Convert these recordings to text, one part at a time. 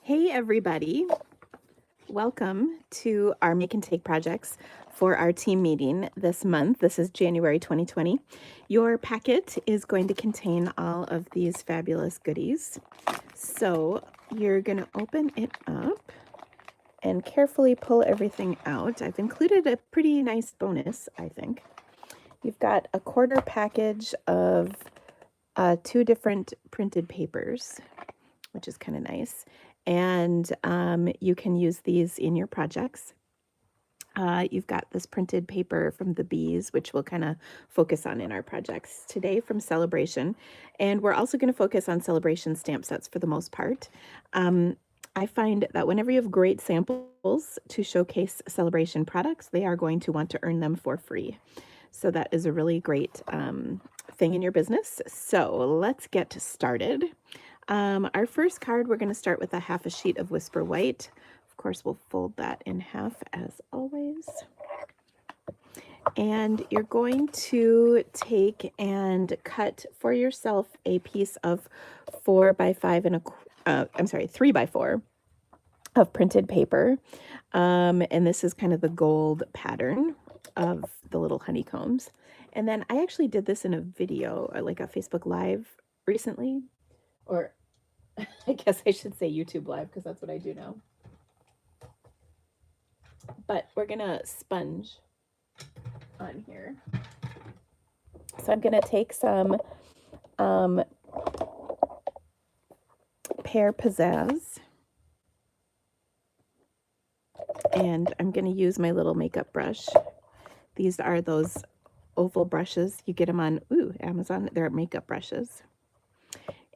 Hey everybody, welcome to our Make and Take projects for our team meeting this month. This is January 2020. Your packet is going to contain all of these fabulous goodies. So you're going to open it up and carefully pull everything out. I've included a pretty nice bonus, I think. You've got a quarter package of 2 different printed papers, which is kind of nice. And you can use these in your projects. You've got this printed paper from the bees, which we'll kind of focus on in our projects today from Celebration. And we're also going to focus on Celebration stamp sets for the most part. I find that whenever you have great samples to showcase Celebration products, they are going to want to earn them for free. So that is a really great thing in your business. So let's get started. Our first card, we're going to start with a half a sheet of Whisper White. Of course, we'll fold that in half as always. And you're going to take and cut for yourself a piece of 4 by 5 and a 3 by 4 of printed paper. And this is kind of the gold pattern of the little honeycombs. And then I actually did this in a video, like a Facebook Live recently, or I guess I should say YouTube Live because that's what I do now. But we're going to sponge on here. So I'm going to take some Pear Pizzazz. And I'm going to use my little makeup brush. These are those oval brushes. You get them on Amazon. They're makeup brushes.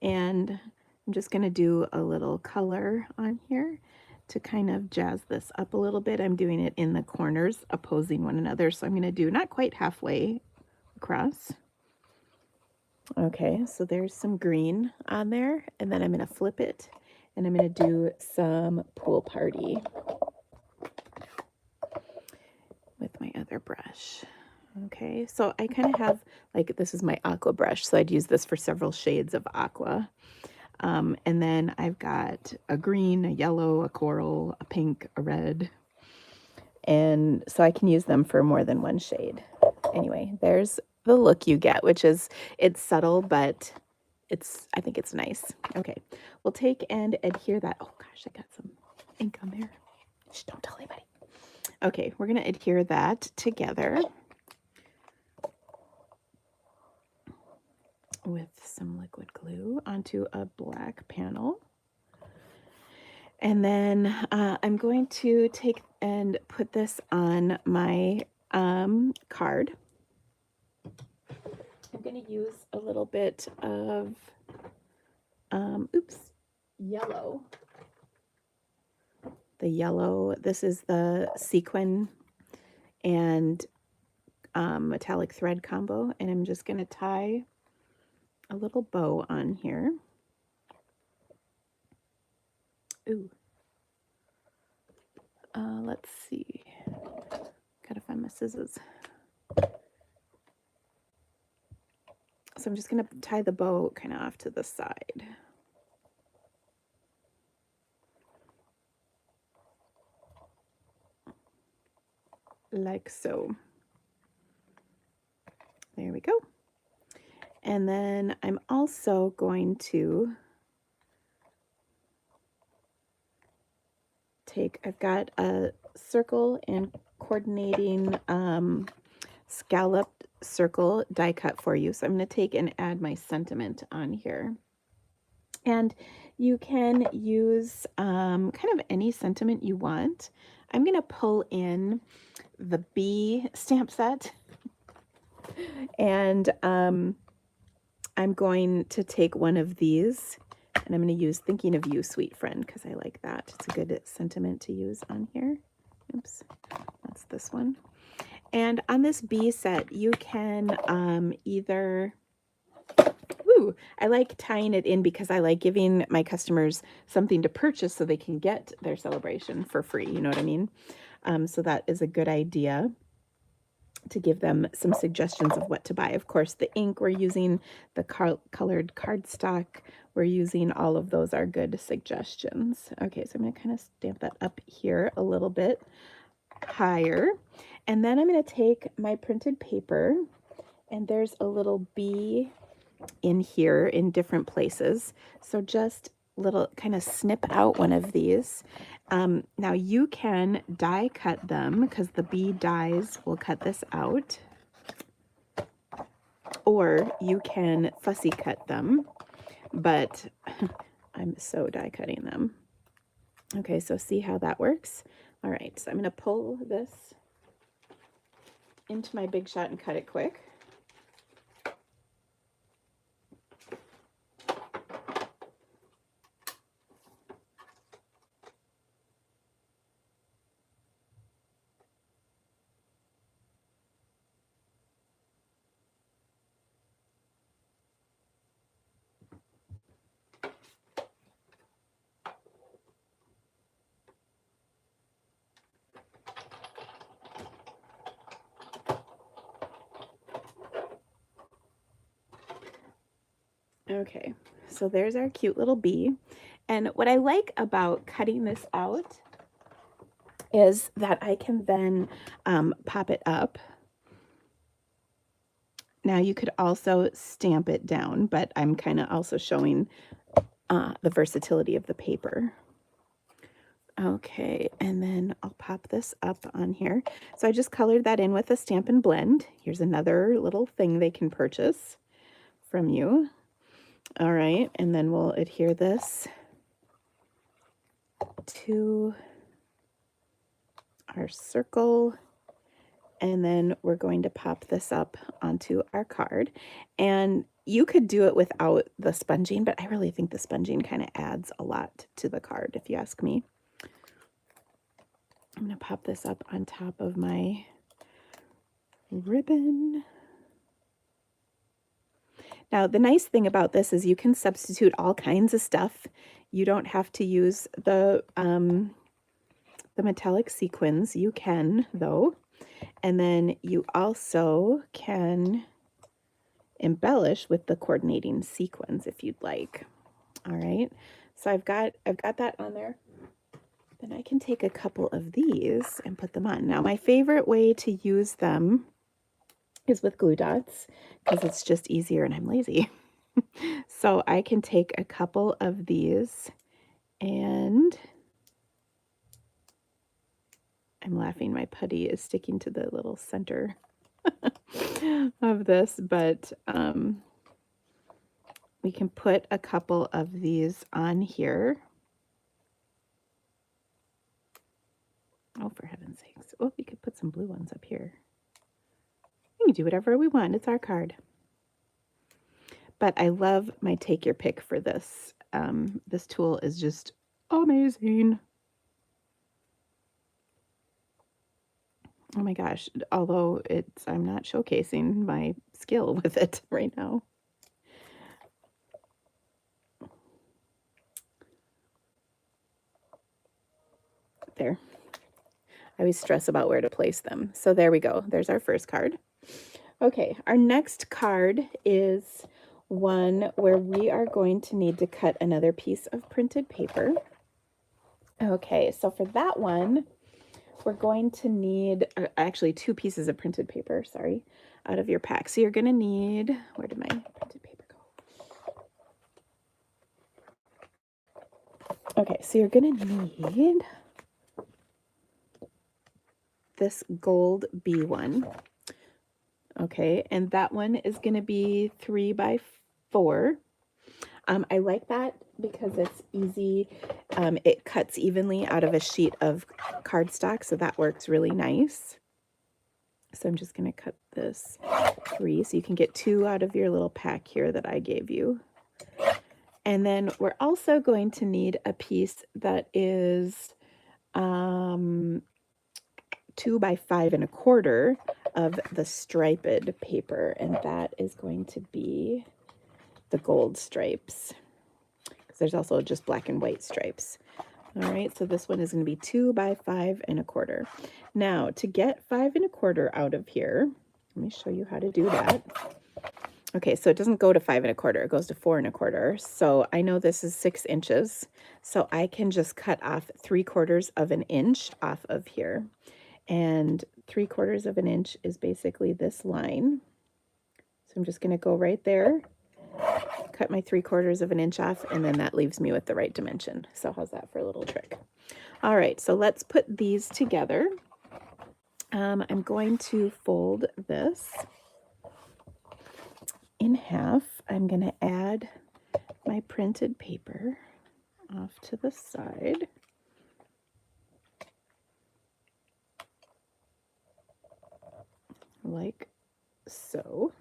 And I'm just going to do a little color on here to kind of jazz this up a little bit. I'm doing it in the corners opposing one another. So I'm going to do not quite halfway across. Okay, so there's some green on there. And then I'm going to flip it. And I'm going to do some Pool Party with my other brush. Okay, so I kind of have, like, this is my aqua brush. So I'd use this for several shades of aqua. And then I've got a green, a yellow, a coral, a pink, a red. And so I can use them for more than one shade. Anyway, there's the look you get, which is, it's subtle, but I think it's nice. Okay, we'll take and adhere that. Oh gosh, I got some ink on there. Shh, don't tell anybody. Okay, we're gonna adhere that together with some liquid glue onto a black panel. And then I'm going to take and put this on my card. I'm going to use a little bit of, yellow. The yellow, this is the sequin and metallic thread combo. And I'm just going to tie a little bow on here. Ooh. Let's see. Gotta find my scissors. So I'm just gonna tie the bow kind of off to the side. Like so. There we go. And then I'm also going to I've got a circle and coordinating scalloped circle die cut for you. So I'm going to take and add my sentiment on here. And you can use kind of any sentiment you want. I'm going to pull in the bee stamp set. And I'm going to take one of these. And I'm going to use Thinking of You, Sweet Friend, because I like that. It's a good sentiment to use on here. Oops, that's this one. And on this bee set, you can either... Ooh, I like tying it in because I like giving my customers something to purchase so they can get their celebration for free. You know what I mean? So that is a good idea to give them some suggestions of what to buy. Of course, the ink we're using, the colored cardstock we're using, all of those are good suggestions. Okay, so I'm going to kind of stamp that up here a little bit higher. And then I'm going to take my printed paper, and there's a little bee in here in different places. So just little kind of snip out one of these. Now you can die cut them because the bee dies will cut this out, or you can fussy cut them, but I'm so die cutting them. Okay, so see how that works? All right, so I'm going to pull this into my Big Shot and cut it quick. Okay, so there's our cute little bee. And what I like about cutting this out is that I can then pop it up. Now you could also stamp it down, but I'm kind of also showing the versatility of the paper. Okay, and then I'll pop this up on here. So I just colored that in with a Stampin' Blend. Here's another little thing they can purchase from you. All right, and then we'll adhere this to our circle, and then we're going to pop this up onto our card. And you could do it without the sponging, but I really think the sponging kind of adds a lot to the card, if you ask me. I'm going to pop this up on top of my ribbon. Now, the nice thing about this is you can substitute all kinds of stuff. You don't have to use the metallic sequins. You can, though. And then you also can embellish with the coordinating sequins if you'd like. All right. So I've got that on there. Then I can take a couple of these and put them on. Now, my favorite way to use them is with glue dots because it's just easier and I'm lazy. So I can take a couple of these, and I'm laughing, my putty is sticking to the little center of this, but we can put a couple of these on here. Oh, for heaven's sakes. Oh, we could put some blue ones up here. We can do whatever we want. It's our card. But I love my take your pick for this. This tool is just amazing. Oh my gosh. Although I'm not showcasing my skill with it right now. There. I always stress about where to place them. So there we go. There's our first card. Okay, our next card is one where we are going to need to cut another piece of printed paper. Okay, so for that one, we're going to need actually 2 pieces of printed paper, sorry, out of your pack. So you're going to need, where did my printed paper go? Okay, so you're going to need this gold B one. Okay, and that one is going to be 3 by 4. I like that because it's easy. It cuts evenly out of a sheet of cardstock, so that works really nice. So I'm just going to cut this 3 so you can get 2 out of your little pack here that I gave you. And then we're also going to need a piece that is 2 by 5 1/4 of the striped paper, and that is going to be the gold stripes, because there's also just black and white stripes. All right, so this one is going to be 2 by 5 1/4. Now, to get 5 1/4 out of here, Let me show you how to do that. Okay, so it doesn't go to 5 1/4, it goes to 4 1/4. So I know this is 6 inches, so I can just cut off 3/4 of an inch off of here. And 3/4 of an inch is basically this line. So I'm just gonna go right there, cut my 3/4 of an inch off, and then that leaves me with the right dimension. So how's that for a little trick? All right, so let's put these together. I'm going to fold this in half. I'm going to add my printed paper off to the side. Like so.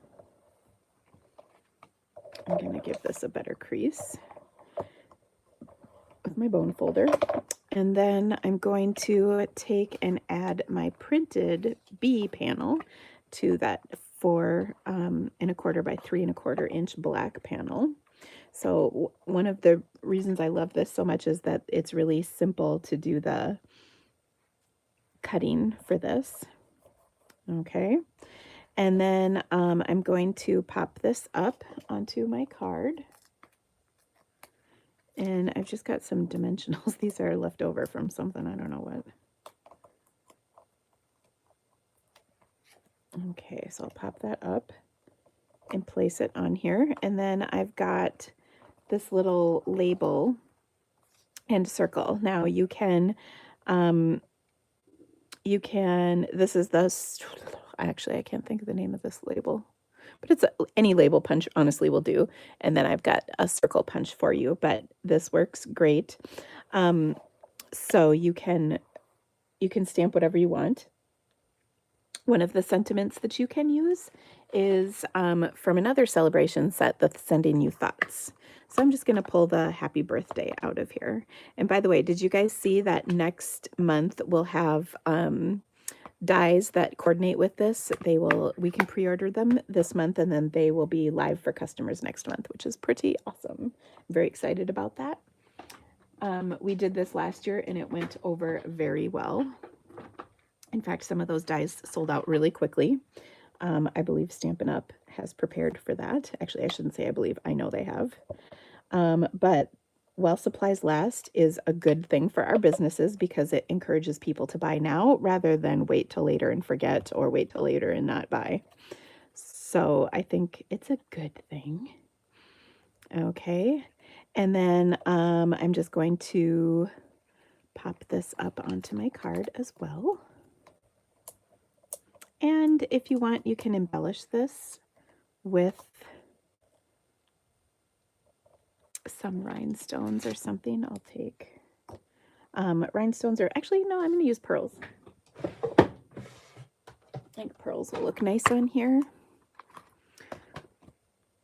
I'm going to give this a better crease with my bone folder. And then I'm going to take and add my printed B panel to that 4 1/4 by 3 1/4 inch black panel. So one of the reasons I love this so much is that it's really simple to do the cutting for this. Okay. And then I'm going to pop this up onto my card. And I've just got some dimensionals. These are left over from something, I don't know what. Okay, so I'll pop that up and place it on here. And then I've got this little label and circle. Now you can, this is the, actually, I can't think of the name of this label, but it's any label punch honestly will do. And then I've got a circle punch for you, but this works great. So you can stamp whatever you want. One of the sentiments that you can use is from another celebration set, the Sending You Thoughts. So I'm just going to pull the happy birthday out of here. And by the way, did you guys see that next month we'll have dies that coordinate with this? We can pre-order them this month, and then they will be live for customers next month, which is pretty awesome. I'm very excited about that. We did this last year and it went over very well. In fact, some of those dies sold out really quickly. I believe Stampin' Up! Has prepared for that. Actually, I shouldn't say I believe. I know they have. But while supplies last is a good thing for our businesses because it encourages people to buy now rather than wait till later and forget or wait till later and not buy. So I think it's a good thing. Okay. And then I'm just going to pop this up onto my card as well. And if you want, you can embellish this with some rhinestones or something. I'll take rhinestones, or actually, no, I'm going to use pearls. I think pearls will look nice on here.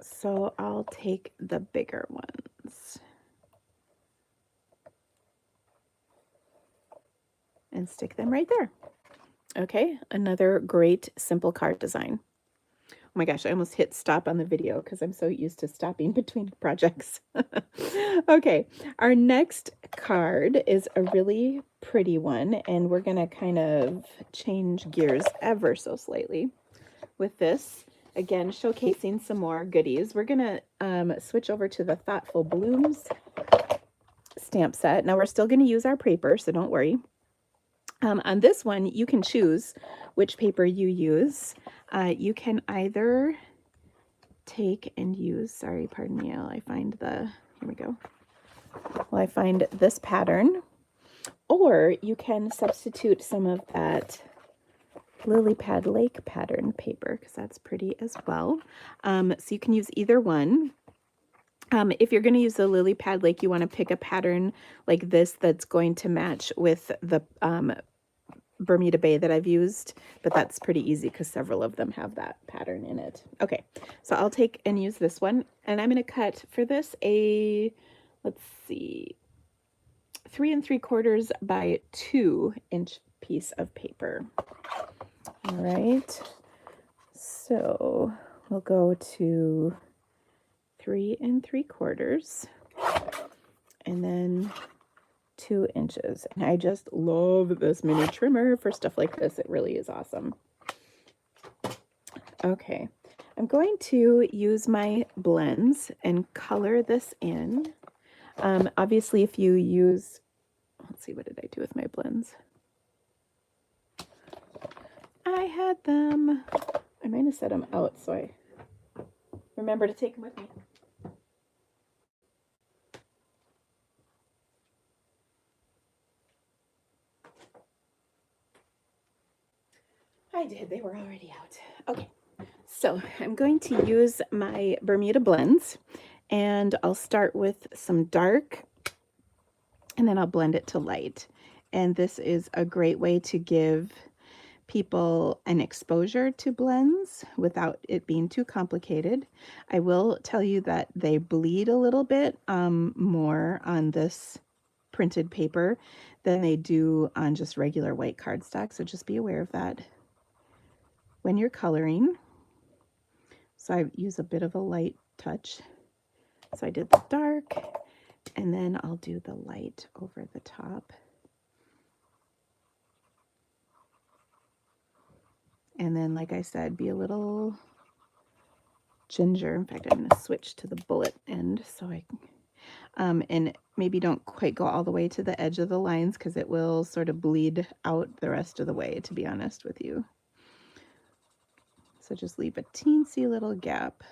So I'll take the bigger ones and stick them right there. Okay, another great simple card design. Oh my gosh, I almost hit stop on the video because I'm so used to stopping between projects. Okay, our next card is a really pretty one, and we're going to kind of change gears ever so slightly with this. Again, showcasing some more goodies. We're going to switch over to the Thoughtful Blooms stamp set. Now, we're still going to use our paper, so don't worry. On this one, you can choose which paper you use. You can either take and use, sorry, pardon me, I find here we go. Well, I find this pattern, or you can substitute some of that Lily Pad Lake pattern paper because that's pretty as well. So you can use either one. If you're going to use the Lily Pad Lake, you want to pick a pattern like this that's going to match with the Bermuda Bay that I've used, but that's pretty easy because several of them have that pattern in it. Okay, so I'll take and use this one, and I'm going to cut for this a, let's see, 3 3/4 by 2 inch piece of paper. All right, so we'll go to 3 3/4 and then 2 inches. And I just love this mini trimmer for stuff like this. It really is awesome. Okay, I'm going to use my blends and color this in. Obviously, if you use, let's see, what did I do with my blends? I had them, I might have set them out, so I remember to take them with me. I did, they were already out. Okay, so I'm going to use my Bermuda blends, and I'll start with some dark, and then I'll blend it to light. And this is a great way to give people an exposure to blends without it being too complicated. I will tell you that they bleed a little bit more on this printed paper than they do on just regular white cardstock, so just be aware of that when you're coloring. So I use a bit of a light touch. So I did the dark, and then I'll do the light over the top. And then, like I said, be a little ginger. In fact, I'm going to switch to the bullet end so I can, and maybe don't quite go all the way to the edge of the lines because it will sort of bleed out the rest of the way, to be honest with you. So just leave a teensy little gap.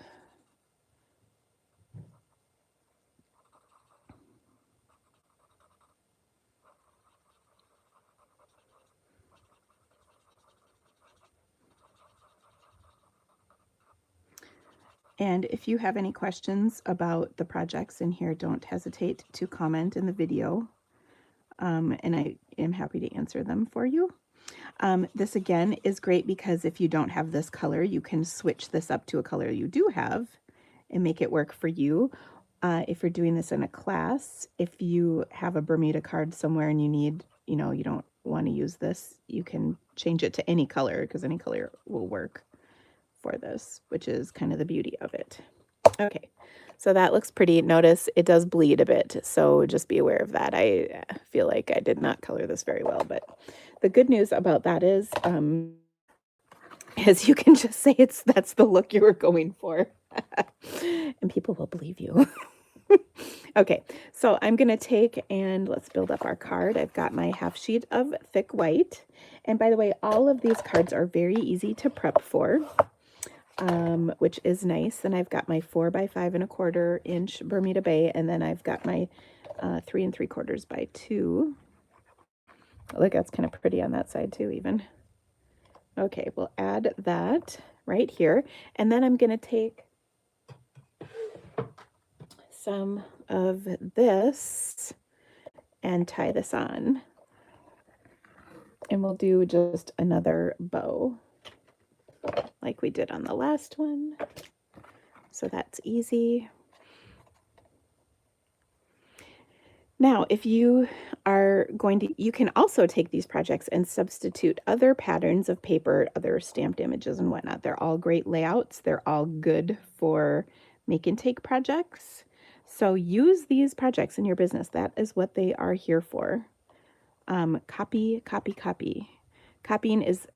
And if you have any questions about the projects in here, don't hesitate to comment in the video, and I am happy to answer them for you. This again is great because if you don't have this color, you can switch this up to a color you do have and make it work for you. If you're doing this in a class, if you have a Bermuda card somewhere and you need, you don't want to use this, you can change it to any color because any color will work for this, which is kind of the beauty of it. Okay, so that looks pretty. Notice it does bleed a bit, so just be aware of that. I feel like I did not color this very well, but the good news about that is you can just say that's the look you were going for, and people will believe you. Okay, so I'm going to take and let's build up our card. I've got my half sheet of thick white, and by the way, all of these cards are very easy to prep for. Which is nice. Then I've got my 4 by 5 1/4 inch Bermuda Bay, and then I've got my 3 3/4 by 2. Look, that's kind of pretty on that side too, even. Okay, we'll add that right here, and then I'm going to take some of this and tie this on, and we'll do just another bow like we did on the last one. So that's easy. Now, if you are going to, you can also take these projects and substitute other patterns of paper, other stamped images and whatnot. They're all great layouts. They're all good for make and take projects. So use these projects in your business. That is what they are here for. Copy, copy, copy. Copying is,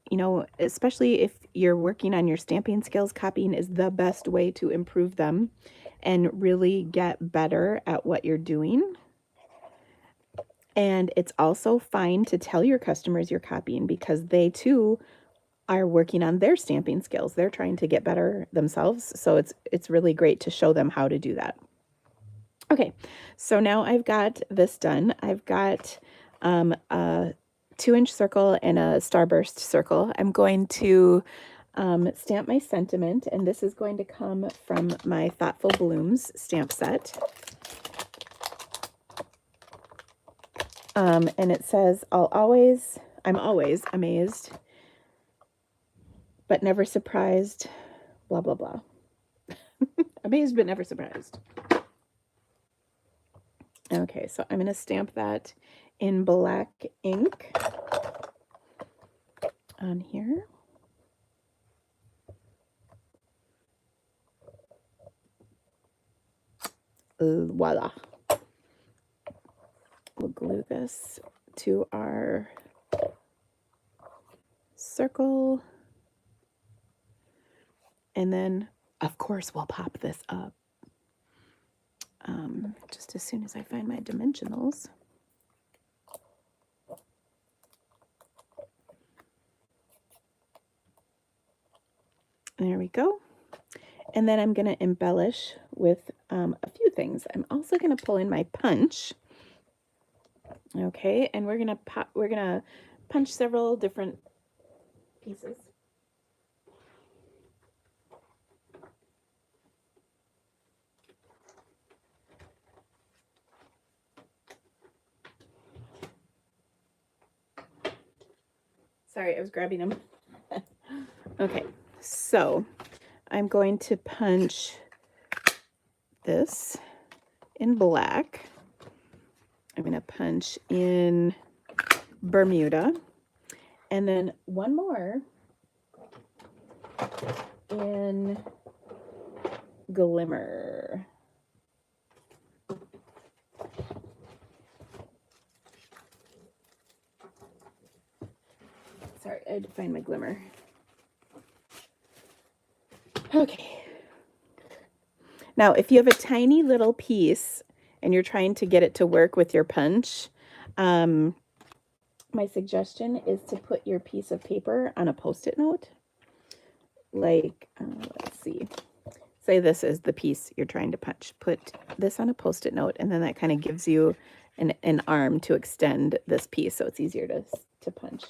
especially if you're working on your stamping skills, copying is the best way to improve them and really get better at what you're doing. And it's also fine to tell your customers you're copying because they too are working on their stamping skills. They're trying to get better themselves. So it's really great to show them how to do that. Okay, so now I've got this done. I've got a 2-inch circle and a starburst circle. I'm going to stamp my sentiment, and this is going to come from my Thoughtful Blooms stamp set. And it says, I'm always amazed, but never surprised, blah, blah, blah. Amazed, but never surprised. Okay, so I'm going to stamp that in black ink on here. Voila. We'll glue this to our circle. And then, of course, we'll pop this up just as soon as I find my dimensionals. There we go. And then I'm going to embellish with a few things. I'm also going to pull in my punch. Okay, and we're going to punch several different pieces. Sorry, I was grabbing them. Okay, so I'm going to punch this in black. I'm going to punch in Bermuda, and then one more in Glimmer. Sorry, I had to find my Glimmer. Okay. Now, if you have a tiny little piece and you're trying to get it to work with your punch, my suggestion is to put your piece of paper on a Post-it note. Like, let's see. Say this is the piece you're trying to punch. Put this on a Post-it note, and then that kind of gives you an arm to extend this piece so it's easier to punch.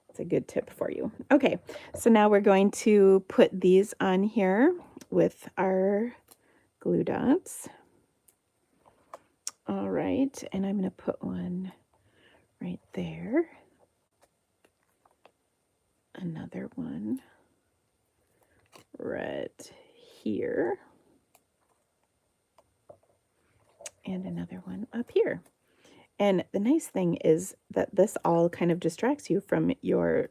It's a good tip for you. Okay, so now we're going to put these on here with our glue dots. All right, and I'm going to put one right there. Another one right here. And another one up here. And the nice thing is that this all kind of distracts you from your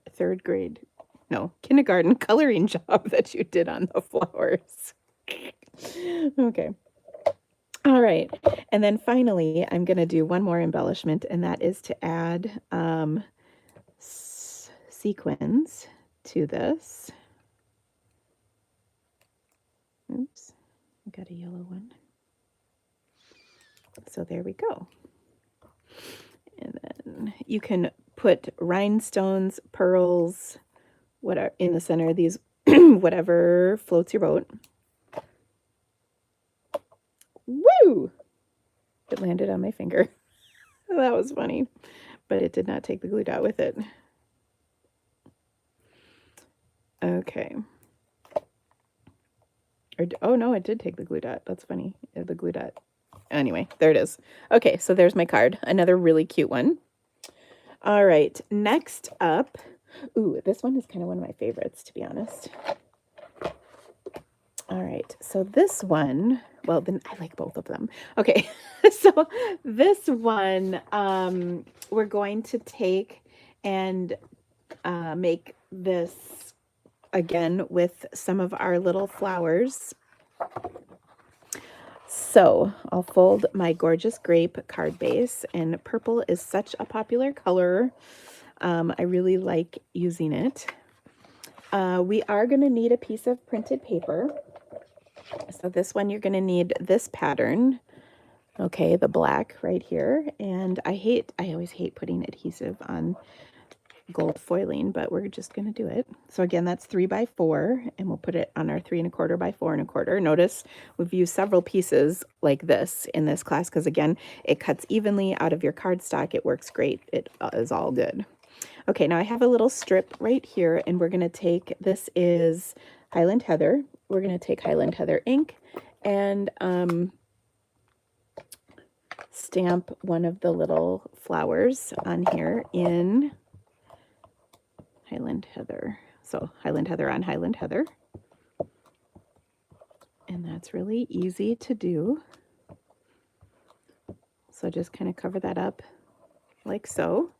kindergarten coloring job that you did on the flowers. Okay. All right. And then finally, I'm going to do one more embellishment, and that is to add sequins to this. Oops, I got a yellow one. So there we go. And then you can put rhinestones, pearls, whatever in the center of these, whatever floats your boat. Woo! It landed on my finger. That was funny, but it did not take the glue dot with it. Okay. Oh no, it did take the glue dot. That's funny. The glue dot. Anyway, there it is. Okay, so there's my card. Another really cute one. All right, next up. Ooh, this one is kind of one of my favorites, to be honest. All right, so this one, well, then I like both of them. Okay, so this one, we're going to take and make this again with some of our little flowers. So I'll fold my Gorgeous Grape card base, and purple is such a popular color. I really like using it. We are going to need a piece of printed paper. So this one, you're going to need this pattern. Okay, the black right here. And I always hate putting adhesive on gold foiling, but we're just going to do it. So again, that's 3 by 4, and we'll put it on our 3 1/4 by 4 1/4. Notice we've used several pieces like this in this class because again, it cuts evenly out of your cardstock. It works great. It is all good. Okay, now I have a little strip right here, and we're going to take, this is Highland Heather. We're going to take Highland Heather ink and stamp one of the little flowers on here in Highland Heather. So Highland Heather on Highland Heather. And that's really easy to do. So just kind of cover that up like so.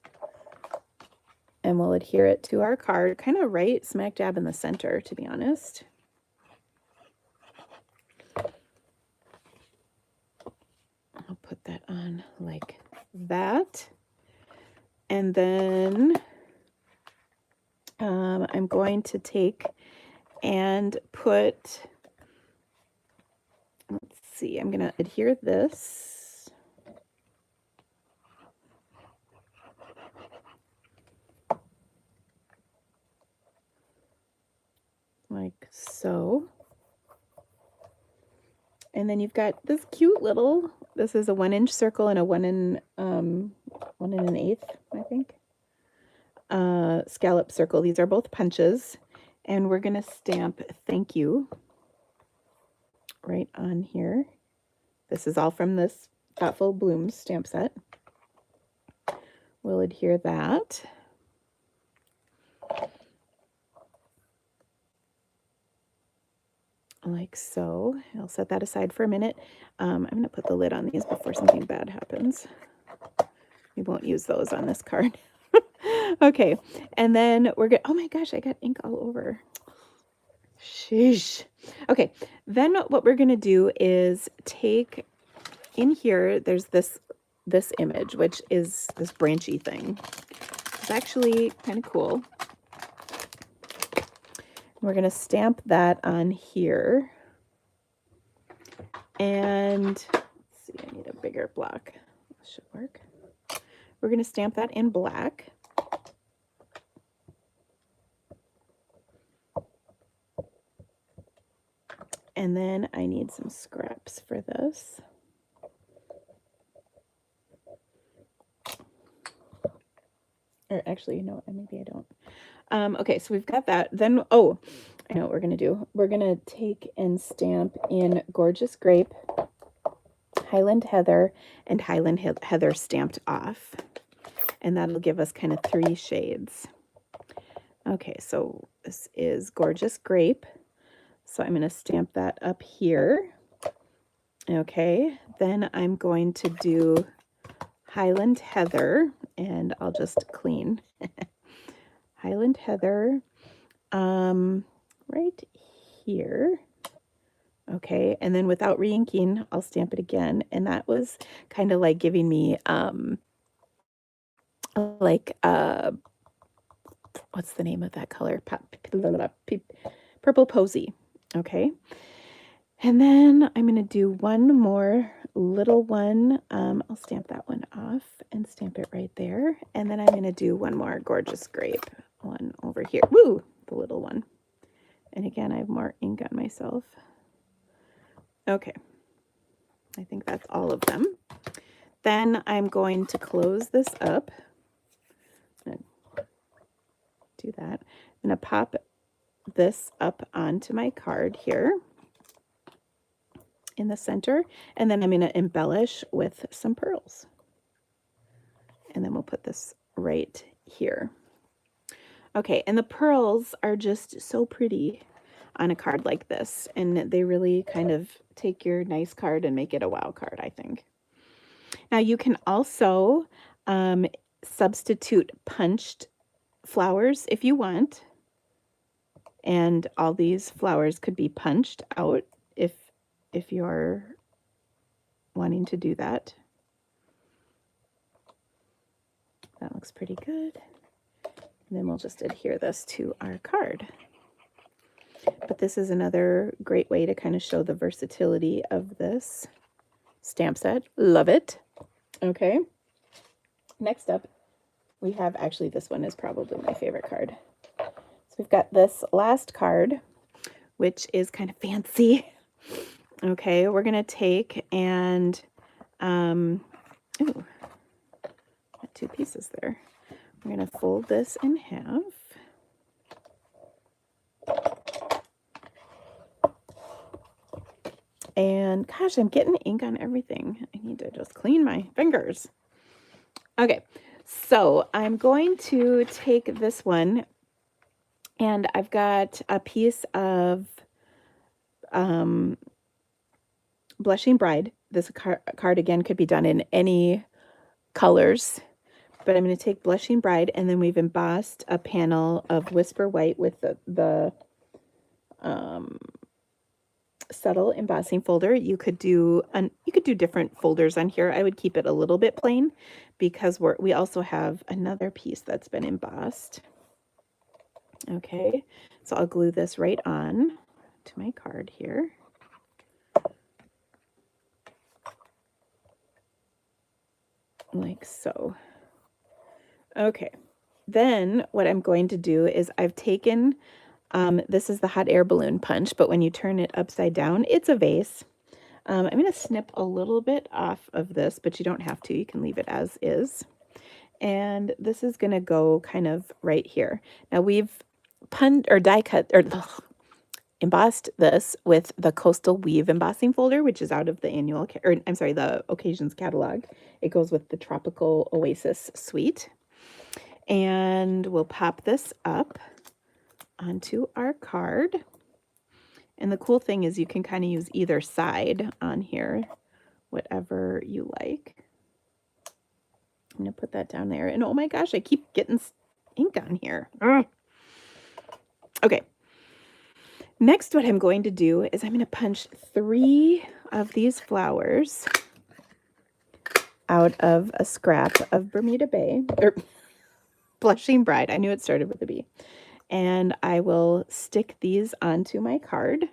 And we'll adhere it to our card, kind of right smack dab in the center, to be honest. I'll put that on like that. And then I'm going to take and put, let's see, I'm going to adhere this. Like so. And then you've got this cute little, this is a 1-inch circle and a 1 1 1/8, I think, scallop circle. These are both punches. And we're going to stamp thank you right on here. This is all from this Thoughtful Blooms stamp set. We'll adhere that. Like so. I'll set that aside for a minute. I'm going to put the lid on these before something bad happens. We won't use those on this card. Okay, and then we're good. Oh my gosh, I got ink all over. Sheesh. Okay, then what we're going to do is take in here, there's this image, which is this branchy thing. It's actually kind of cool. We're going to stamp that on here. And let's see, I need a bigger block. This should work. We're going to stamp that in black. And then I need some scraps for this. Or actually, no, maybe I don't. Okay, so we've got that. Then, oh, I know what we're going to do. We're going to take and stamp in Gorgeous Grape, Highland Heather, and Highland Heather stamped off. And that'll give us kind of 3 shades. Okay, so this is Gorgeous Grape. So I'm going to stamp that up here. Okay, then I'm going to do Highland Heather, and I'll just clean. Highland Heather, right here. Okay, and then without re-inking, I'll stamp it again. And that was kind of like giving me, what's the name of that color? Purple Posy. Okay. And then I'm going to do one more little one. I'll stamp that one off and stamp it right there. And then I'm going to do one more Gorgeous Grape one over here. Woo! The little one. And again, I have more ink on myself. Okay. I think that's all of them. Then I'm going to close this up. Do that. I'm going to pop this up onto my card here in the center, and then I'm going to embellish with some pearls. And then we'll put this right here. Okay, and the pearls are just so pretty on a card like this, and they really kind of take your nice card and make it a wow card, I think. Now you can also substitute punched flowers if you want, and all these flowers could be punched out if you're wanting to do that. That looks pretty good. And then we'll just adhere this to our card. But this is another great way to kind of show the versatility of this stamp set. Love it. Okay. Next up, we have, actually this one is probably my favorite card. So we've got this last card, which is kind of fancy. Okay, we're going to take and, ooh, got 2 pieces there. We're going to fold this in half. And gosh, I'm getting ink on everything. I need to just clean my fingers. Okay, so I'm going to take this one, and I've got a piece of Blushing Bride. This card again could be done in any colors, but I'm going to take Blushing Bride, and then we've embossed a panel of Whisper White with the subtle embossing folder. You could do different folders on here. I would keep it a little bit plain because we also have another piece that's been embossed. Okay, So I'll glue this right on to my card here. Like so. Okay. Then what I'm going to do is I've taken, this is the hot air balloon punch, but when you turn it upside down, it's a vase. I'm going to snip a little bit off of this, but you don't have to. You can leave it as is. And this is going to go kind of right here. Now we've die cut or embossed this with the Coastal Weave embossing folder, which is out of the the Occasions catalog. It goes with the Tropical Oasis suite. And we'll pop this up onto our card. And the cool thing is you can kind of use either side on here, whatever you like. I'm going to put that down there. And oh my gosh, I keep getting ink on here. Okay. Next, what I'm going to do is I'm going to punch 3 of these flowers out of a scrap of Bermuda Bay, or Blushing Bride. I knew it started with a B. And I will stick these onto my card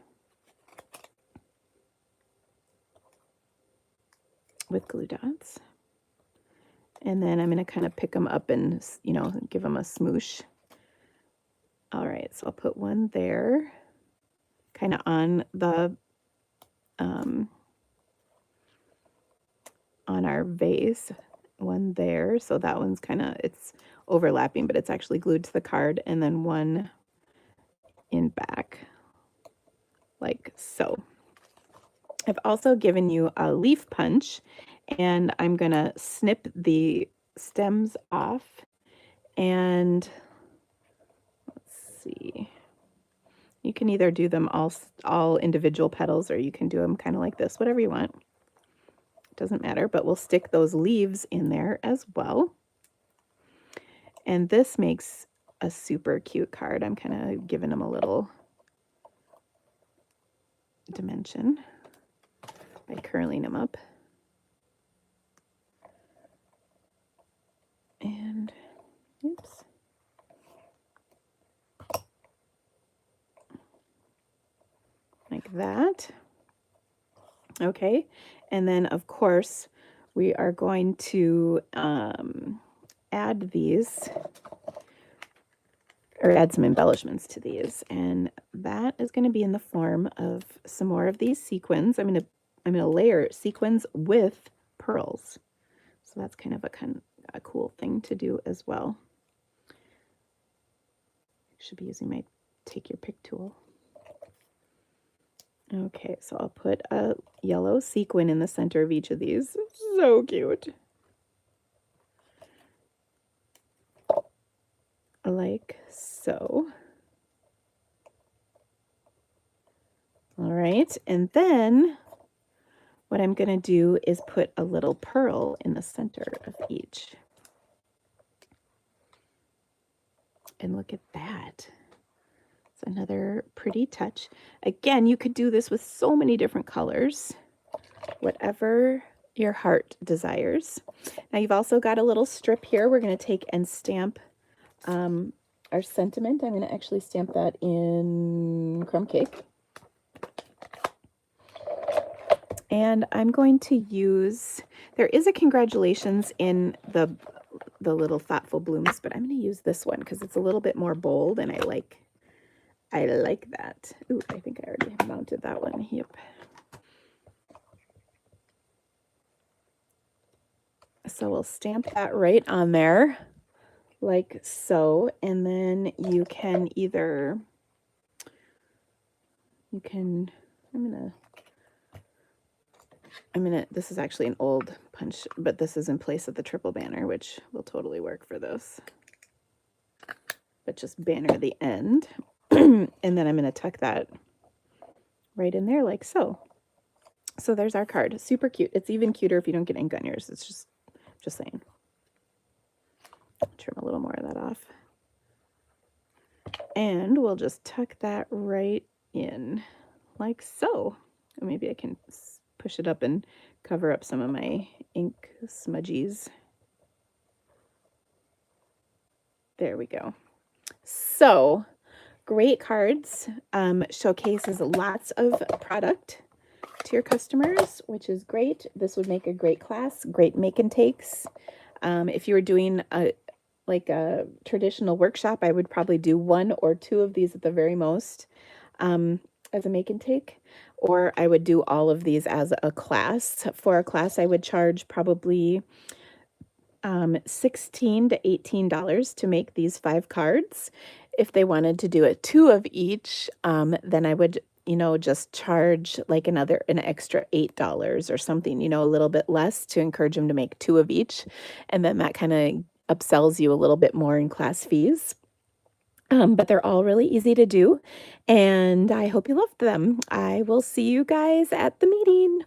with glue dots. And then I'm going to kind of pick them up and, you know, give them a smoosh. All right, so I'll put one there, kind of on the, on our vase, one there. So that one's kind of, it's overlapping, but it's actually glued to the card. And then one in back, like so. I've also given you a leaf punch, and I'm going to snip the stems off. And let's see, you can either do them all individual petals, or you can do them kind of like this, whatever you want. It doesn't matter, but we'll stick those leaves in there as well. And this makes a super cute card. I'm kind of giving them a little dimension by curling them up. And oops. Like that. Okay. And then of course we are going to add these, or add some embellishments to these, and that is going to be in the form of some more of these sequins. I'm going to layer sequins with pearls, so that's kind of a cool thing to do as well. Should be using my take your pick tool. Okay, so I'll put a yellow sequin in the center of each of these. So cute. Like so. All right, and then what I'm going to do is put a little pearl in the center of each. And look at that. It's another pretty touch. Again, you could do this with so many different colors, whatever your heart desires. Now you've also got a little strip here. We're going to take and stamp our sentiment. I'm going to actually stamp that in crumb cake. And I'm going to use, there is a congratulations in the little thoughtful blooms, but I'm going to use this one because it's a little bit more bold, and I like that. Ooh, I think I already mounted that one. Yep. So we'll stamp that right on there, like so, and then you can either, this is actually an old punch, but this is in place of the triple banner, which will totally work for this. But just banner the end. And then I'm going to tuck that right in there like so. So there's our card. Super cute. It's even cuter if you don't get ink on yours. It's just saying. Trim a little more of that off. And we'll just tuck that right in like so. And maybe I can push it up and cover up some of my ink smudgies. There we go. So great cards, showcases lots of product to your customers, which is great. This would make a great class, great make and takes. If you were doing a traditional workshop, I would probably do 1 or 2 of these at the very most, as a make and take, or I would do all of these as a class. For a class, I would charge probably $16 to $18 to make these 5 cards. If they wanted to do 2 of each, then I would, just charge like an extra $8 or something, a little bit less to encourage them to make 2 of each. And then that kind of upsells you a little bit more in class fees. But they're all really easy to do, and I hope you loved them. I will see you guys at the meeting.